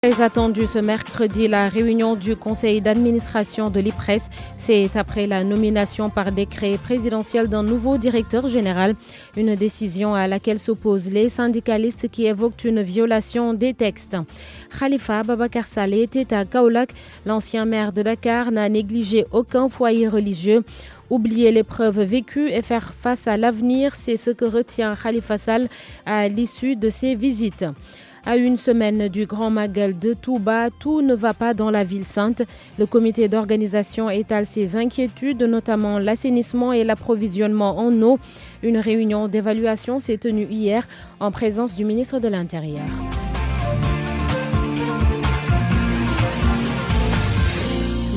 Très attendu ce mercredi, la réunion du conseil d'administration de l'IPRES. C'est après la nomination par décret présidentiel d'un nouveau directeur général. Une décision à laquelle s'opposent les syndicalistes qui évoquent une violation des textes. Khalifa Babakar Sall était à Kaolack. L'ancien maire de Dakar n'a négligé aucun foyer religieux. Oublier l'épreuve vécue et faire face à l'avenir, c'est ce que retient Khalifa Sall à l'issue de ses visites. À une semaine du Grand Magal de Touba, tout ne va pas dans la ville sainte. Le comité d'organisation étale ses inquiétudes, notamment l'assainissement et l'approvisionnement en eau. Une réunion d'évaluation s'est tenue hier en présence du ministre de l'Intérieur.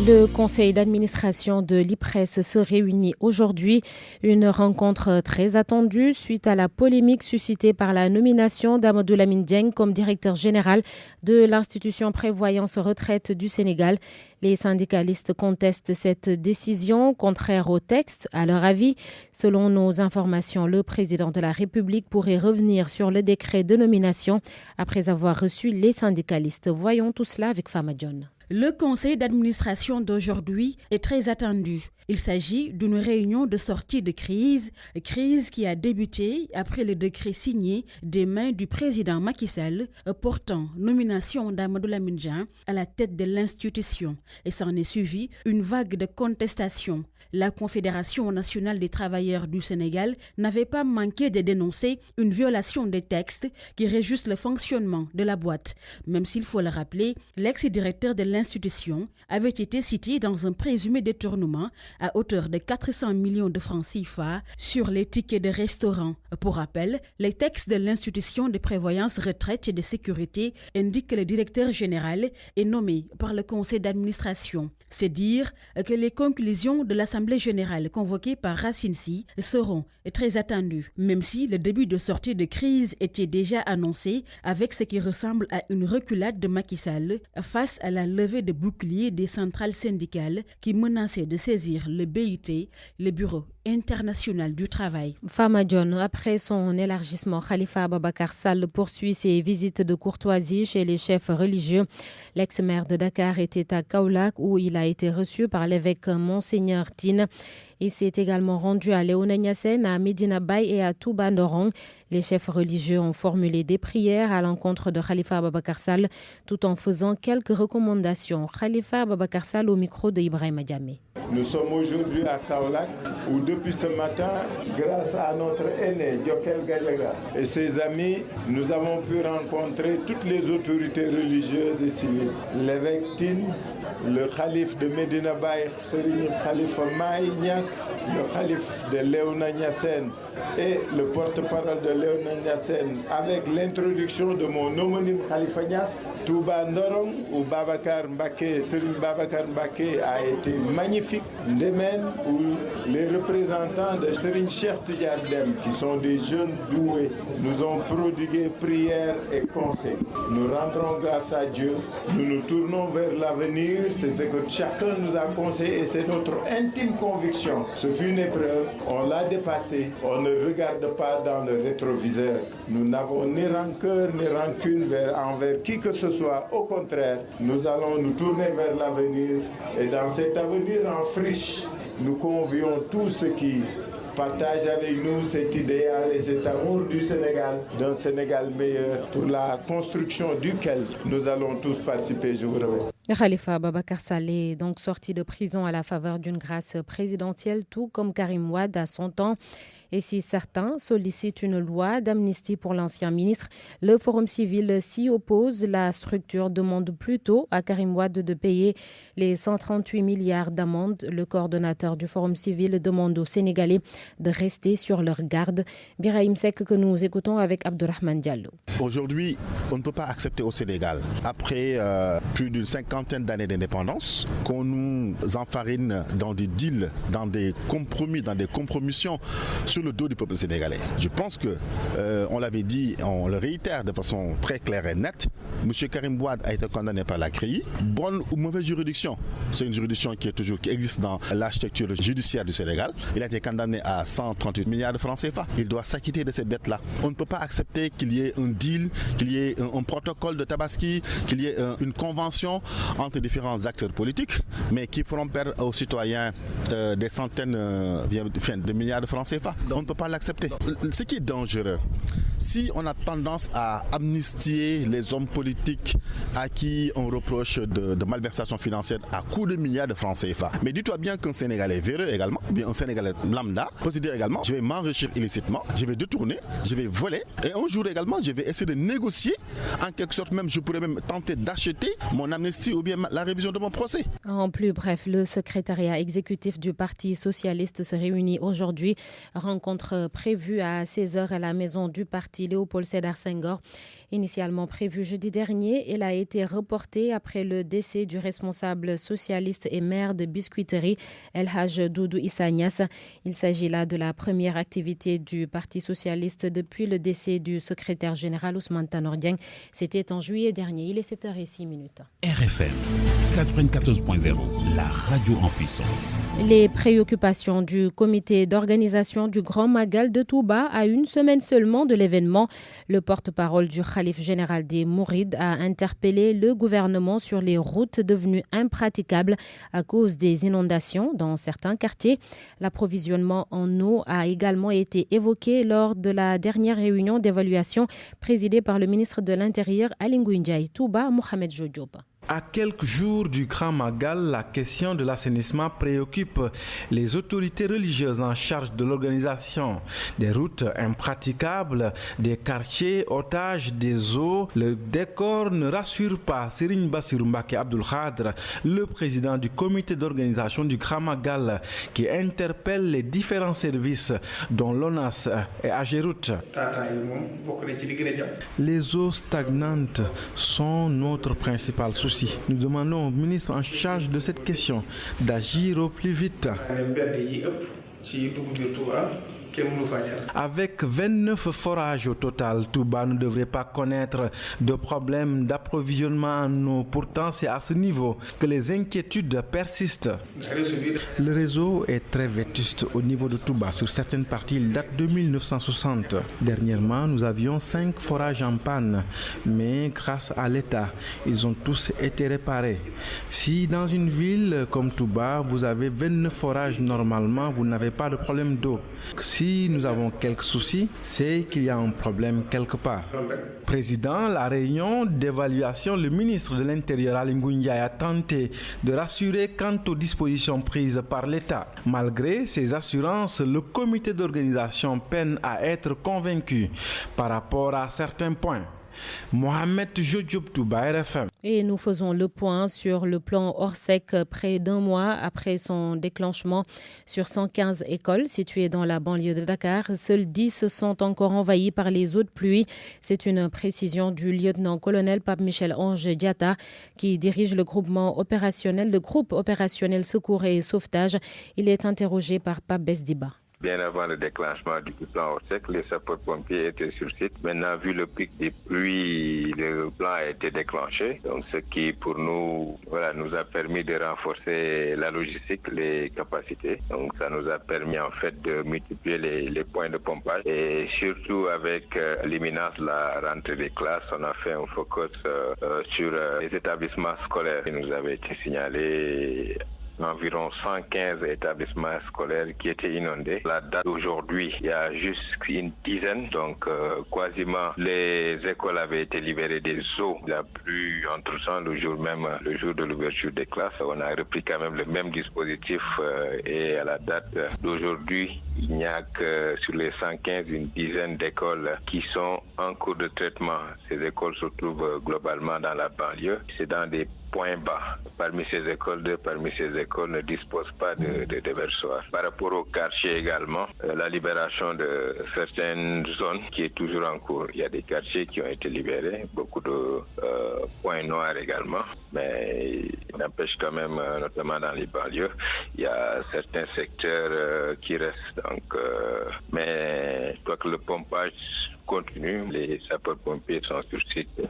Le conseil d'administration de l'IPRES se réunit aujourd'hui. Une rencontre très attendue suite à la polémique suscitée par la nomination d'Amadou Lamine Dieng comme directeur général de l'institution Prévoyance Retraite du Sénégal. Les syndicalistes contestent cette décision contraire au texte. À leur avis, selon nos informations, le président de la République pourrait revenir sur le décret de nomination après avoir reçu les syndicalistes. Voyons tout cela avec Fama John. Le conseil d'administration d'aujourd'hui est très attendu. Il s'agit d'une réunion de sortie de crise qui a débuté après le décret signé des mains du président Macky Sall portant nomination d'Amadou Lamine Dieng à la tête de l'institution. Et s'en est suivi une vague de contestation. La Confédération nationale des travailleurs du Sénégal n'avait pas manqué de dénoncer une violation des textes qui régissent le fonctionnement de la boîte. Même s'il faut le rappeler, l'ex-directeur de l'institution avait été cité dans un présumé détournement à hauteur de 400 millions de francs CFA sur les tickets de restaurant. Pour rappel, les textes de l'institution de prévoyance retraite et de sécurité indiquent que le directeur général est nommé par le conseil d'administration. C'est dire que les conclusions de l'Assemblée générale convoquée par Racine Sy seront très attendues, même si le début de sortie de crise était déjà annoncé avec ce qui ressemble à une reculade de Macky Sall face à la levée de boucliers des centrales syndicales qui menaçaient de saisir le BIT, le Bureau international du travail. Fama John, après son élargissement, Khalifa Babakar Sall poursuit ses visites de courtoisie chez les chefs religieux. L'ex-maire de Dakar était à Kaolack où il a été reçu par l'évêque Monseigneur Tine. Il s'est également rendu à Léona Niassène, à Medina Baye et à Touba Ndorong. Les chefs religieux ont formulé des prières à l'encontre de Khalifa Babakar Sall tout en faisant quelques recommandations. Khalifa Babakar Sall au micro de Ibrahima Diamé. Nous sommes aujourd'hui à Kaolack où depuis ce matin, grâce à notre aîné Diokel Gadiaga et ses amis, nous avons pu rencontrer toutes les autorités religieuses et civiles. L'évêque Tine, le calife de Medina Baye, Serigne Khalifa Maï Niass, le calife de Léona Niassène et le porte-parole de Léona Niassène avec l'introduction de mon homonyme Khalifa Niass. Touba Ndorong où Babakar Mbaké, Serigne Babakar Mbaké a été magnifique. Ndémen où les représentants de Serigne Cheikh Tidiane Dème, qui sont des jeunes doués, nous ont prodigué prières et conseils. Nous rendrons grâce à Dieu, nous nous tournons vers l'avenir, c'est ce que chacun nous a conseillé et c'est notre intime conviction. Ce fut une épreuve, on l'a dépassée, on ne regarde pas dans le rétroviseur. Nous n'avons ni rancœur ni rancune envers qui que ce soit. Au contraire, nous allons nous tourner vers l'avenir et dans cet avenir en friche, nous convions tous ceux qui partagent avec nous cet idéal et cet amour du Sénégal, d'un Sénégal meilleur pour la construction duquel nous allons tous participer. Je vous remercie. Khalifa Babakar Sall est donc sorti de prison à la faveur d'une grâce présidentielle, tout comme Karim Wade à son temps. Et si certains sollicitent une loi d'amnistie pour l'ancien ministre, le Forum civil s'y oppose. La structure demande plutôt à Karim Wade de payer les 138 milliards d'amendes. Le coordonnateur du Forum civil demande aux Sénégalais de rester sur leur garde. Birahim Seck que nous écoutons avec Abdourahmane Diallo. Aujourd'hui, on ne peut pas accepter au Sénégal, après plus d'une 50 cinquantaine d'années d'indépendance, qu'on nous enfarine dans des deals, dans des compromis, dans des compromissions sur le dos du peuple sénégalais. Je pense que, on l'avait dit, on le réitère de façon très claire et nette, M. Karim Wade a été condamné par la CREI. Bonne ou mauvaise juridiction, c'est une juridiction qui existe dans l'architecture judiciaire du Sénégal. Il a été condamné à 138 milliards de francs CFA. Il doit s'acquitter de cette dette-là. On ne peut pas accepter qu'il y ait un deal, qu'il y ait un protocole de Tabaski, qu'il y ait une convention entre différents acteurs politiques, mais qui feront perdre aux citoyens des centaines de milliards de francs CFA. On ne peut pas l'accepter. Ce qui est dangereux, si on a tendance à amnistier les hommes politiques à qui on reproche de malversation financière à coups de milliards de francs CFA, mais dis-toi bien qu'un Sénégalais véreux également, ou bien un Sénégalais lambda, peut se dire également, je vais m'enrichir illicitement, je vais détourner, je vais voler, et un jour également, je vais essayer de négocier, en quelque sorte même, je pourrais même tenter d'acheter mon amnistie ou bien la révision de mon procès. En plus bref, le secrétariat exécutif du Parti socialiste se réunit aujourd'hui. Rencontre prévue à 16h à la maison du parti Léopold Sédar Senghor. Initialement prévue jeudi dernier, elle a été reportée après le décès du responsable socialiste et maire de Biscuiterie, El Hadj Doudou Issa Niasse. Il s'agit là de la première activité du Parti socialiste depuis le décès du secrétaire général Ousmane Tanor Dieng. C'était en juillet dernier. Il est 7h06. RFM 94.0, la radio en puissance. Les préoccupations du comité d'organisation du Grand Magal de Touba à une semaine seulement de l'événement. Le porte-parole du Khalife général des Mourides a interpellé le gouvernement sur les routes devenues impraticables à cause des inondations dans certains quartiers. L'approvisionnement en eau a également été évoqué lors de la dernière réunion d'évaluation présidée par le ministre de l'Intérieur Aly Ngouille Ndiaye. Touba, Mohamed Diop. À quelques jours du Grand Magal, la question de l'assainissement préoccupe les autorités religieuses en charge de l'organisation. Des routes impraticables, des quartiers otages des eaux, le décor ne rassure pas. Serigne Bassirou Mbacké Abdoul Khadr, le président du comité d'organisation du Grand Magal, qui interpelle les différents services dont l'ONAS et Ageroute. Les eaux stagnantes sont notre principal souci. Nous demandons au ministre en charge de cette question d'agir au plus vite. Avec 29 forages au total, Touba ne devrait pas connaître de problème d'approvisionnement en eau. Pourtant, c'est à ce niveau que les inquiétudes persistent. Le réseau est très vétuste au niveau de Touba. Sur certaines parties, il date de 1960. Dernièrement, nous avions 5 forages en panne, mais grâce à l'État, ils ont tous été réparés. Si dans une ville comme Touba, vous avez 29 forages normalement, vous n'avez pas de problème d'eau. Si nous avons quelques soucis, c'est qu'il y a un problème quelque part. Président, la réunion d'évaluation, le ministre de l'Intérieur Aly Ngouille Ndiaye a tenté de rassurer quant aux dispositions prises par l'État. Malgré ces assurances, le comité d'organisation peine à être convaincu par rapport à certains points. Mohamed Diop, Touba, RFM. Et nous faisons le point sur le plan Orsec près d'un mois après son déclenchement sur 115 écoles situées dans la banlieue de Dakar. Seules 10 sont encore envahies par les eaux de pluie. C'est une précision du lieutenant-colonel Pape Michel Ange Diatta qui dirige le groupe opérationnel secours et sauvetage. Il est interrogé par Pape Besdiba. Bien avant le déclenchement du plan Orsec, les sapeurs-pompiers étaient sur site. Maintenant, vu le pic des pluies, le plan a été déclenché. Donc, ce qui, pour nous, nous a permis de renforcer la logistique, les capacités. Donc, ça nous a permis, en fait, de multiplier les points de pompage. Et surtout, avec l'imminence de la rentrée des classes, on a fait un focus sur les établissements scolaires. Il nous avait été signalé environ 115 établissements scolaires qui étaient inondés. La date d'aujourd'hui, il y a juste une dizaine, donc quasiment les écoles avaient été libérées des eaux. Il a plu entre-temps le jour de l'ouverture des classes. On a repris quand même le même dispositif et à la date d'aujourd'hui, il n'y a que sur les 115 une dizaine d'écoles qui sont en cours de traitement. Ces écoles se trouvent globalement dans la banlieue. C'est dans des points bas. Parmi ces écoles écoles ne disposent pas de déversoirs. Par rapport au quartier également, la libération de certaines zones qui est toujours en cours. Il y a des quartiers qui ont été libérés, beaucoup de points noirs également, mais il n'empêche quand même, notamment dans les banlieues, il y a certains secteurs qui restent. Donc, mais je crois que le pompage continue, les sapeurs-pompiers sont sur site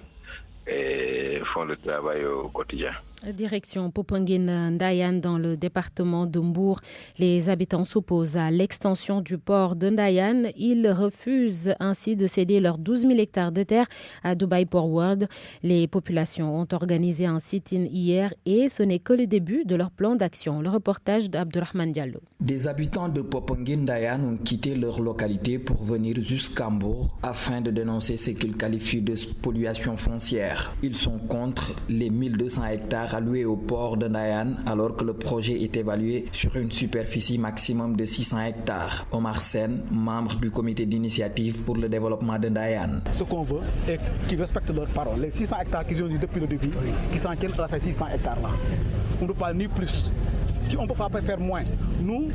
et font le travail au quotidien. Direction Popenguine-Ndayane dans le département de Mbour. Les habitants s'opposent à l'extension du port de Ndayane. Ils refusent ainsi de céder leurs 12 000 hectares de terre à Dubai Port World. Les populations ont organisé un sit-in hier et ce n'est que le début de leur plan d'action. Le reportage d'Abdourahmane Diallo. Des habitants de Popenguine-Ndayane ont quitté leur localité pour venir jusqu'à Mbour afin de dénoncer ce qu'ils qualifient de spoliation foncière. Ils sont contre les 1200 hectares alloué au port de Ndayane alors que le projet est évalué sur une superficie maximum de 600 hectares. Omar Sen, membre du comité d'initiative pour le développement de Ndayane. Ce qu'on veut est qu'ils respectent leurs paroles. Les 600 hectares qu'ils ont dit depuis le début, qu'ils s'en tiennent à ces 600 hectares-là. On ne peut pas ni plus. Si on ne peut pas faire moins, nous,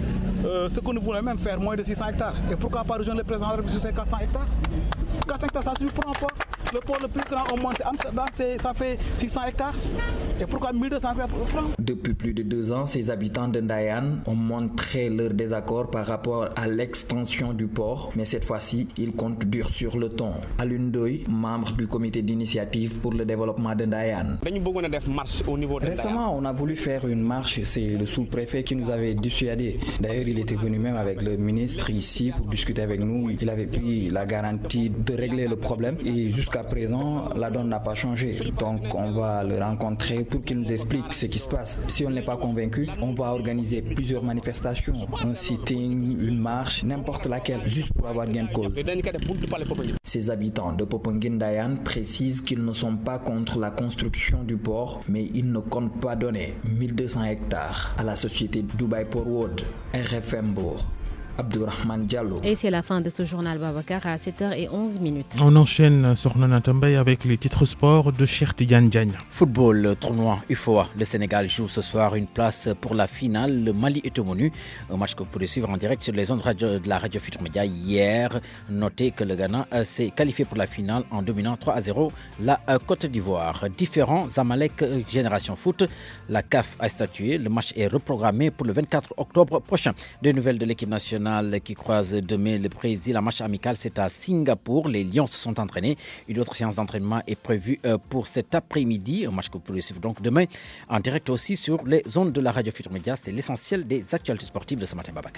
ce que nous voulons même faire moins de 600 hectares. Et pourquoi pas rejoindre le président sur ces 400 hectares 400 hectares, ça suffit pour un port. Le port le plus grand au monde, c'est Amsterdam, ça fait 600 hectares. Et pourquoi 1200 hectares? Depuis plus de 2 ans, ces habitants de Ndayane ont montré leur désaccord par rapport à l'extension du port, mais cette fois-ci, ils comptent dur sur le ton. Alioune Ndoye, membre du comité d'initiative pour le développement de Ndayane. Récemment, on a voulu faire une marche, c'est le sous-préfet qui nous avait dissuadé. D'ailleurs, il était venu même avec le ministre ici pour discuter avec nous. Il avait pris la garantie de régler le problème et jusqu'à présent, la donne n'a pas changé. Donc, on va le rencontrer pour qu'il nous explique ce qui se passe. Si on n'est pas convaincu, on va organiser plusieurs manifestations, un sitting, une marche, n'importe laquelle, juste pour avoir gain de cause. Ces habitants de Popenguine-Ndayane précisent qu'ils ne sont pas contre la construction du port, mais ils ne comptent pas donner 1200 hectares à la société Dubai Port World, RFM Mbour. Abdourahmane Diallo. Et c'est la fin de ce journal Babacar à 7h11. On enchaîne sur Nana Tambay avec les titres sport de Cheikh Tidiane Diagne. Football, tournoi UFOA. Le Sénégal joue ce soir une place pour la finale. Le Mali est au menu. Un match que vous pourrez suivre en direct sur les ondes de la radio Futur Média. Hier, notez que le Ghana s'est qualifié pour la finale en dominant 3-0 la Côte d'Ivoire. Différents Zamalek Génération Foot. La CAF a statué. Le match est reprogrammé pour le 24 octobre prochain. Des nouvelles de l'équipe nationale qui croise demain le Brésil. La match amical, c'est à Singapour. Les Lions se sont entraînés. Une autre séance d'entraînement est prévue pour cet après-midi. Un match que vous pourrez suivre donc demain en direct aussi sur les ondes de la radio Futur Média. C'est l'essentiel des actualités sportives de ce matin, Babacar.